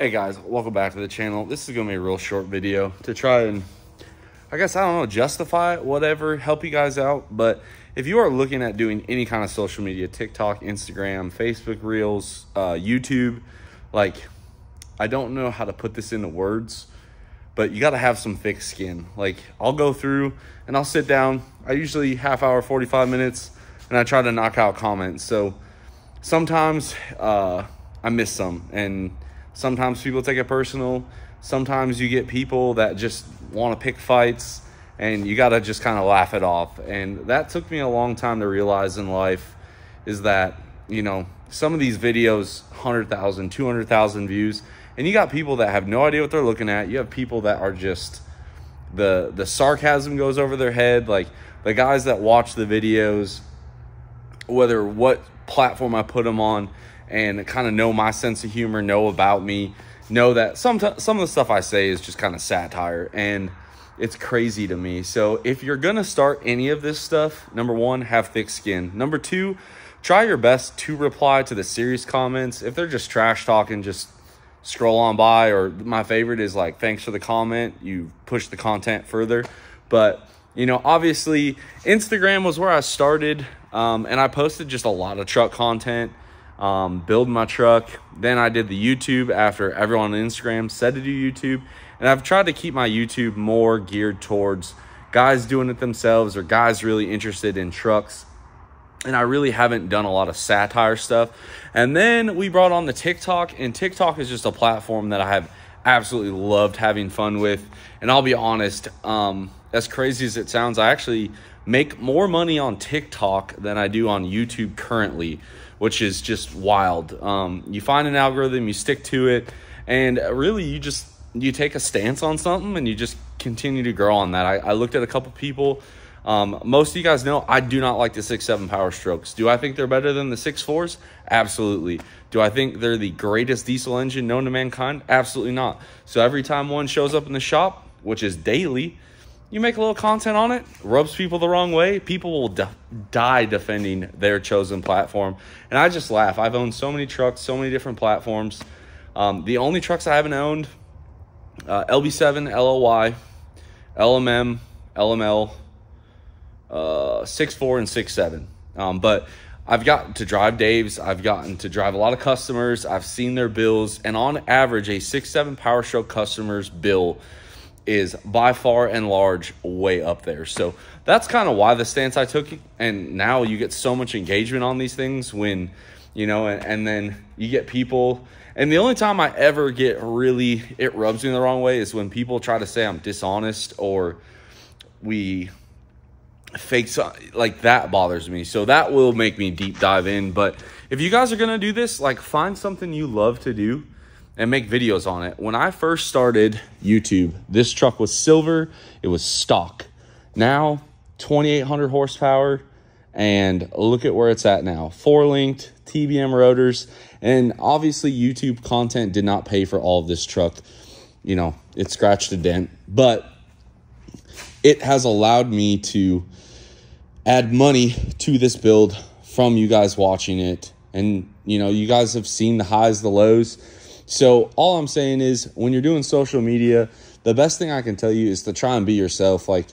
Hey guys, welcome back to the channel. This is going to be a real short video to try and, I don't know, justify whatever, help you guys out. But if you are looking at doing any kind of social media, TikTok, Instagram, Facebook Reels, YouTube, like, I don't know how to put this into words, but you got to have some thick skin. Like, I'll go through and I'll sit down. I usually half hour, 45 minutes, and I try to knock out comments. So sometimes I miss some, and sometimes people take it personal. Sometimes you get people that just want to pick fights, and you got to just kind of laugh it off. And that took me a long time to realize in life, is that, you know, some of these videos, 100,000, 200,000 views, and you got people that have no idea what they're looking at. You have people that are just, the sarcasm goes over their head. Like, the guys that watch the videos, whether what platform I put them on, and kind of know my sense of humor, know about me, know that some of the stuff I say is just kind of satire, and it's crazy to me. So if you're going to start any of this stuff, number one, have thick skin. Number two, try your best to reply to the serious comments. If they're just trash talking, just scroll on by. Or my favorite is like, thanks for the comment, you push the content further. But, you know, obviously Instagram was where I started, and I posted just a lot of truck content, build my truck. Then I did the YouTube after everyone on Instagram said to do YouTube, and I've tried to keep my YouTube more geared towards guys doing it themselves or guys really interested in trucks. And I really haven't done a lot of satire stuff. And then we brought on the TikTok, and TikTok is just a platform that I have absolutely loved having fun with. And I'll be honest, as crazy as it sounds, I actually make more money on TikTok than I do on YouTube currently, which is just wild. You find an algorithm, you stick to it, and really you take a stance on something and you just continue to grow on that. I looked at a couple people. Most of you guys know I do not like the 6.7 Power Strokes. Do I think they're better than the 6.4s? Absolutely. Do I think they're the greatest diesel engine known to mankind? Absolutely not. So every time one shows up in the shop, which is daily, you make a little content on it, rubs people the wrong way, people will die defending their chosen platform. And I just laugh. I've owned so many trucks, so many different platforms. The only trucks I haven't owned, LB7, LLY, LMM, LML, 6.4 and 6.7. But I've gotten to drive Dave's. I've gotten to drive a lot of customers. I've seen their bills. And on average, a 6.7 Power Stroke customer's bill is by far and large way up there. So that's kind of why the stance I took. And now you get so much engagement on these things when, you know, and then you get people. And the only time I ever get really, it rubs me the wrong way is when people try to say I'm dishonest or we fake, like that bothers me. So that will make me deep dive in. But if you guys are going to do this, like, find something you love to do and make videos on it. When I first started YouTube, this truck was silver. It was stock. Now, 2,800 horsepower, and look at where it's at now. 4-linked TBM rotors, and obviously YouTube content did not pay for all of this truck. You know, it scratched a dent, but it has allowed me to add money to this build from you guys watching it. And, you know, you guys have seen the highs, the lows. So all I'm saying is, when you're doing social media, the best thing I can tell you is to try and be yourself. Like,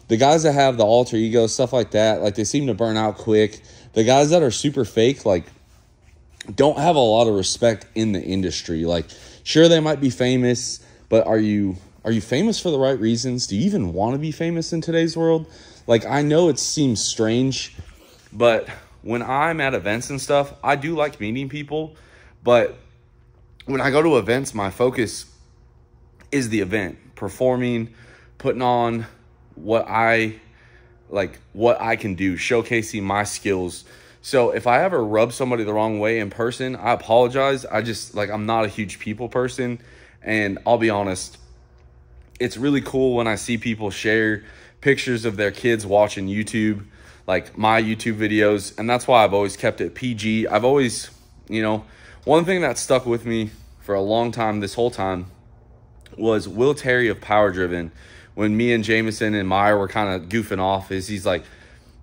the guys that have the alter ego, stuff like that, like, they seem to burn out quick. The guys that are super fake, like, don't have a lot of respect in the industry. Like, sure, they might be famous, but are you famous for the right reasons? Do you even want to be famous in today's world? Like, I know it seems strange, but when I'm at events and stuff, I do like meeting people, but when I go to events, my focus is the event, performing, putting on what I can do, showcasing my skills. So if I ever rub somebody the wrong way in person, I apologize. I'm not a huge people person, and I'll be honest, it's really cool when I see people share pictures of their kids watching YouTube, like my YouTube videos, and that's why I've always kept it PG. I've always, you know, one thing that stuck with me for a long time, this whole time, was Will Terry of Power Driven. When me and Jameson and Meyer were kind of goofing off, he's like,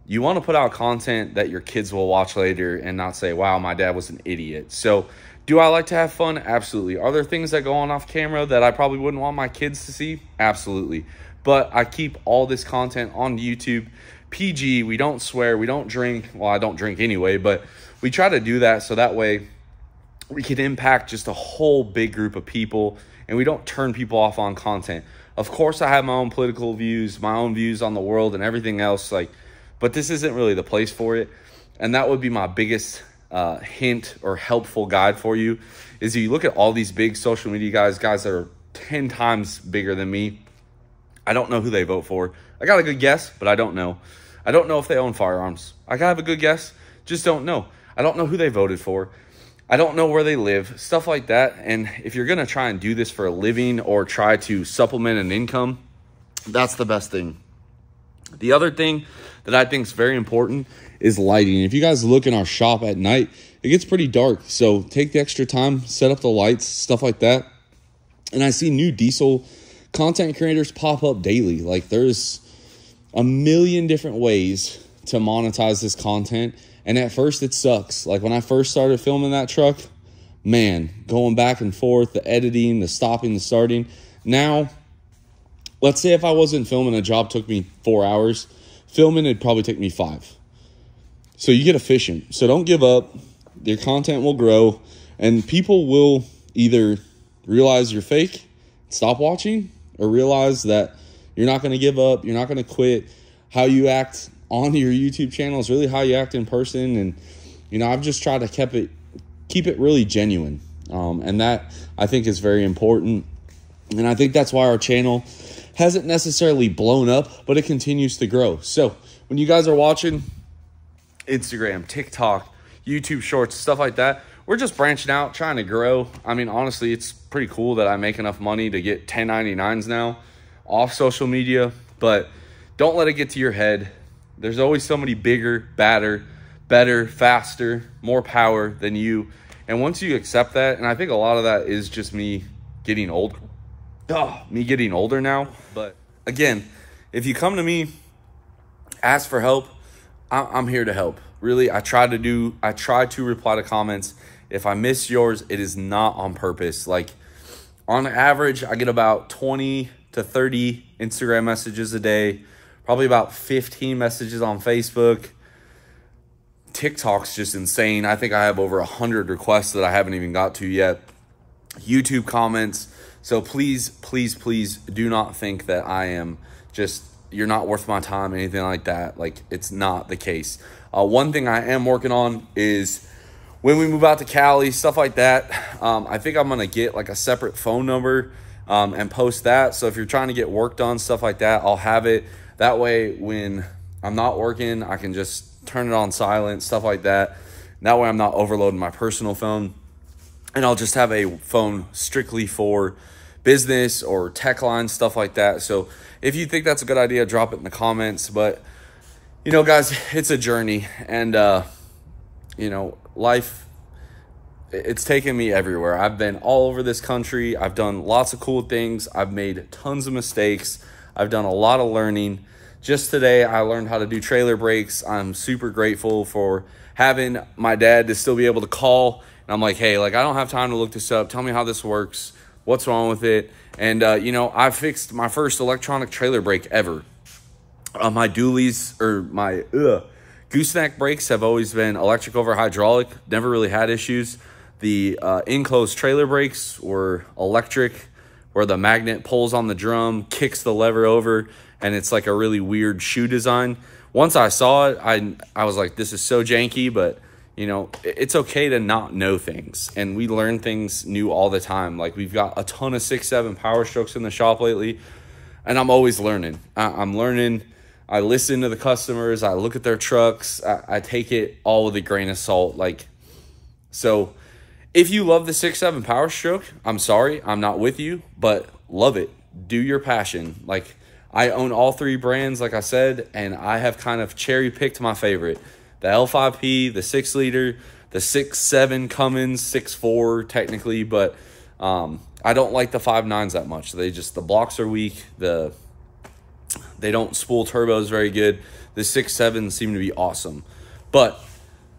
you want to put out content that your kids will watch later and not say, wow, my dad was an idiot. So Do I like to have fun? Absolutely. Are there things that go on off camera that I probably wouldn't want my kids to see? Absolutely. But I keep all this content on YouTube PG. We don't swear, we don't drink. Well, I don't drink anyway, but we try to do that so that way we can impact just a whole big group of people and we don't turn people off on content. Of course, I have my own political views, my own views on the world and everything else, but this isn't really the place for it. And that would be my biggest hint or helpful guide for you, is you look at all these big social media guys that are 10 times bigger than me. I don't know who they vote for. I got a good guess, but I don't know. I don't know if they own firearms. I have a good guess, just don't know. I don't know who they voted for. I don't know where they live, stuff like that. And if you're going to try and do this for a living or try to supplement an income, that's the best thing. The other thing that I think is very important is lighting. If you guys look in our shop at night, it gets pretty dark. So take the extra time, set up the lights, stuff like that. And I see new diesel content creators pop up daily. Like, there's a million different ways to monetize this content. And at first it sucks. Like, when I first started filming that truck, man, going back and forth, the editing, the stopping, the starting. Now, let's say if I wasn't filming, a job took me 4 hours. Filming, it'd probably take me 5. So you get efficient. So don't give up. Your content will grow. And people will either realize you're fake, stop watching, or realize that you're not going to give up. You're not going to quit. How you act on your YouTube channel is really how you act in person. And, I've just tried to keep it really genuine. And that, I think, is very important. And I think that's why our channel hasn't necessarily blown up, but it continues to grow. So when you guys are watching Instagram, TikTok, YouTube Shorts, stuff like that, we're just branching out, trying to grow. I mean, honestly, it's pretty cool that I make enough money to get 1099s now off social media, but don't let it get to your head. There's always somebody bigger, badder, better, faster, more power than you. And once you accept that, and I think a lot of that is just me getting older. Me getting older now. But again, if you come to me, ask for help, I'm here to help. Really, I try to reply to comments. If I miss yours, it is not on purpose. Like, on average, I get about 20 to 30 Instagram messages a day, probably about 15 messages on Facebook. TikTok's just insane. I think I have over 100 requests that I haven't even got to yet. YouTube comments. So please, please, please do not think that I am just, you're not worth my time, anything like that. Like, it's not the case. One thing I am working on is when we move out to Cali, stuff like that. I think I'm going to get like a separate phone number and post that. So if you're trying to get work done, stuff like that, I'll have it. That way, when I'm not working, I can just turn it on silent, stuff like that. That way I'm not overloading my personal phone. And I'll just have a phone strictly for business or tech line, stuff like that. So if you think that's a good idea, drop it in the comments. But, guys, it's a journey. And, life, it's taken me everywhere. I've been all over this country. I've done lots of cool things. I've made tons of mistakes. I've done a lot of learning. Just today, I learned how to do trailer brakes. I'm super grateful for having my dad to still be able to call. And I'm like, hey, I don't have time to look this up. Tell me how this works. What's wrong with it? And, I fixed my first electronic trailer brake ever. My dualies, or my gooseneck brakes have always been electric over hydraulic. Never really had issues. The enclosed trailer brakes were electric, where the magnet pulls on the drum, kicks the lever over, and it's like a really weird shoe design. Once I saw it, I was like, this is so janky, but it's okay to not know things. And we learn things new all the time. Like, we've got a ton of 6.7 Power Strokes in the shop lately, and I'm always learning. I'm learning. I listen to the customers. I look at their trucks. I take it all with a grain of salt. So if you love the 6.7 Power Stroke, I'm sorry, I'm not with you, but love it. Do your passion. I own all 3 brands, like I said, and I have kind of cherry-picked my favorite. The L5P, the 6-liter, the 6.7 Cummins, 6.4 technically, but I don't like the 5.9s that much. The blocks are weak. They don't spool turbos very good. The 6.7s seem to be awesome. But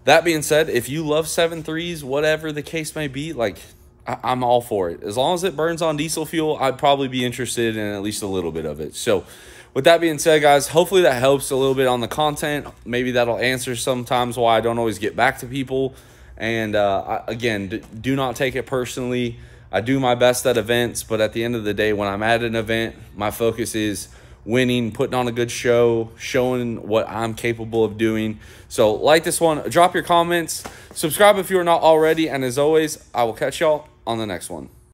that being said, if you love 7.3s, whatever the case may be, like, I'm all for it. As long as it burns on diesel fuel, I'd probably be interested in at least a little bit of it. So with that being said, guys, hopefully that helps a little bit on the content. Maybe that'll answer sometimes why I don't always get back to people. And again, do not take it personally. I do my best at events, but at the end of the day, when I'm at an event, my focus is winning, putting on a good show, showing what I'm capable of doing. So like this one, drop your comments, subscribe if you are not already, and as always, I will catch y'all on the next one.